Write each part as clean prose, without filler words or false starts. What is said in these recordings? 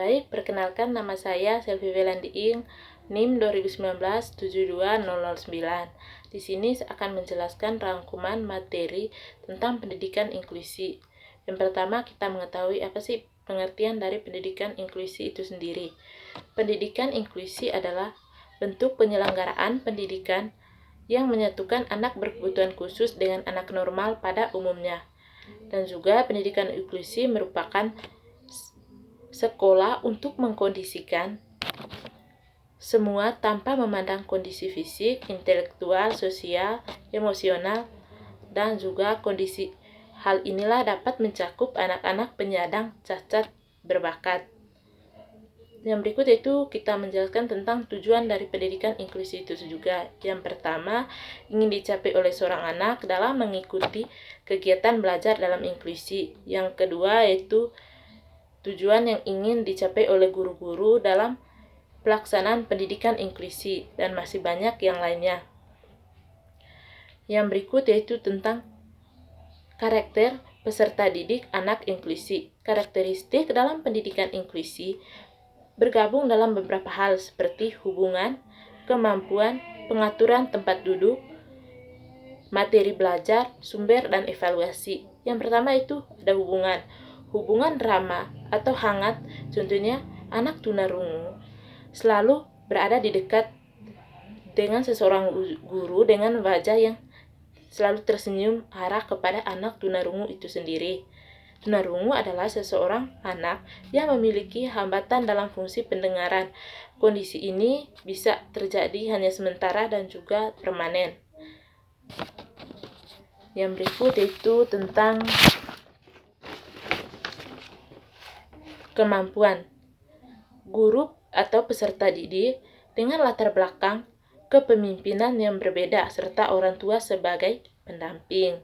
Baik, perkenalkan nama saya Selvi Velandiing, NIM 2019-72009. Di sini saya akan menjelaskan rangkuman materi tentang pendidikan inklusi. Yang pertama, kita mengetahui apa sih pengertian dari pendidikan inklusi itu sendiri. Pendidikan inklusi adalah bentuk penyelenggaraan pendidikan yang menyatukan anak berkebutuhan khusus dengan anak normal pada umumnya. Dan juga pendidikan inklusi merupakan sekolah untuk mengkondisikan semua tanpa memandang kondisi fisik, intelektual, sosial, emosional, dan juga kondisi. Hal inilah dapat mencakup anak-anak penyandang cacat berbakat. Yang berikut itu kita menjelaskan tentang tujuan dari pendidikan inklusi itu juga. Yang pertama, ingin dicapai oleh seorang anak dalam mengikuti kegiatan belajar dalam inklusi. Yang kedua yaitu tujuan yang ingin dicapai oleh guru-guru dalam pelaksanaan pendidikan inklusi, dan masih banyak yang lainnya. Yang berikut yaitu tentang karakter peserta didik anak inklusi. Karakteristik dalam pendidikan inklusi bergabung dalam beberapa hal seperti hubungan, kemampuan, pengaturan tempat duduk, materi belajar, sumber, dan evaluasi. Yang pertama itu ada hubungan. Hubungan ramah atau hangat, contohnya anak tunarungu selalu berada di dekat dengan seseorang guru dengan wajah yang selalu tersenyum arah kepada anak tunarungu itu sendiri. Tunarungu adalah seseorang anak yang memiliki hambatan dalam fungsi pendengaran. Kondisi ini bisa terjadi hanya sementara dan juga permanen. Yang berikut itu tentang kemampuan. Guru atau peserta didik dengan latar belakang kepemimpinan yang berbeda serta orang tua sebagai pendamping.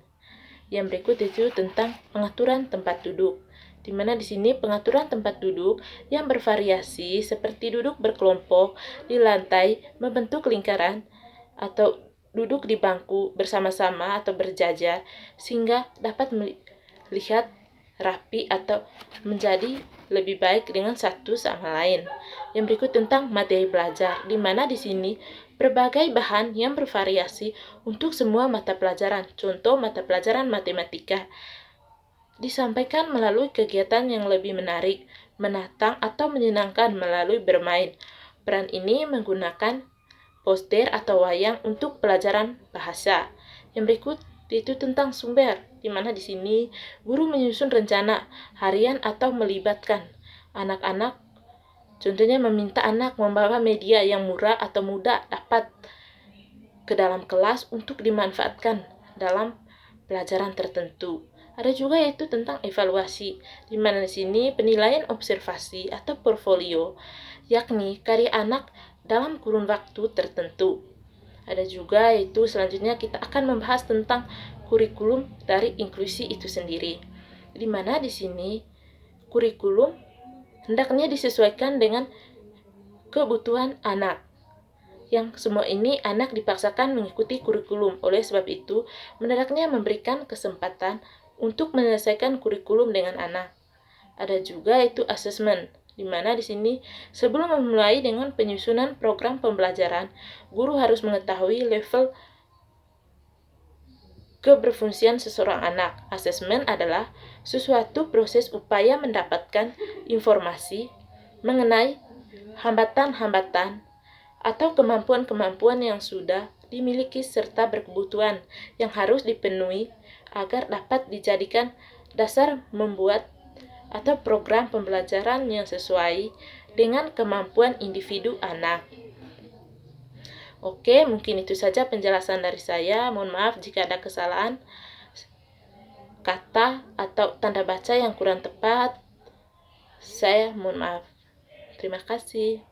Yang berikut itu tentang pengaturan tempat duduk, di mana di sini pengaturan tempat duduk yang bervariasi seperti duduk berkelompok di lantai membentuk lingkaran atau duduk di bangku bersama-sama atau berjajar sehingga dapat melihat rapi atau menjadi lebih baik dengan satu sama lain. Yang berikut tentang materi belajar, di mana di sini berbagai bahan yang bervariasi untuk semua mata pelajaran. Contoh mata pelajaran matematika disampaikan melalui kegiatan yang lebih menarik, menantang, atau menyenangkan melalui bermain. Peran ini menggunakan poster atau wayang untuk pelajaran bahasa. Yang berikut itu tentang sumber, di mana di sini guru menyusun rencana harian atau melibatkan anak-anak. Contohnya meminta anak membawa media yang murah atau mudah dapat ke dalam kelas untuk dimanfaatkan dalam pelajaran tertentu. Ada juga yaitu tentang evaluasi, di mana di sini penilaian observasi atau portfolio, yakni karya anak dalam kurun waktu tertentu. Ada juga yaitu selanjutnya kita akan membahas tentang kurikulum dari inklusi itu sendiri. Di mana di sini kurikulum hendaknya disesuaikan dengan kebutuhan anak. Yang semua ini anak dipaksakan mengikuti kurikulum. Oleh sebab itu, hendaknya memberikan kesempatan untuk menyelesaikan kurikulum dengan anak. Ada juga yaitu asesmen, di mana di sini sebelum memulai dengan penyusunan program pembelajaran, guru harus mengetahui level keberfungsian seseorang anak. Asesmen adalah suatu proses upaya mendapatkan informasi mengenai hambatan-hambatan atau kemampuan-kemampuan yang sudah dimiliki serta berkebutuhan yang harus dipenuhi agar dapat dijadikan dasar membuat atau program pembelajaran yang sesuai dengan kemampuan individu anak. Oke, mungkin itu saja penjelasan dari saya. Mohon maaf jika ada kesalahan kata atau tanda baca yang kurang tepat. Saya mohon maaf. Terima kasih.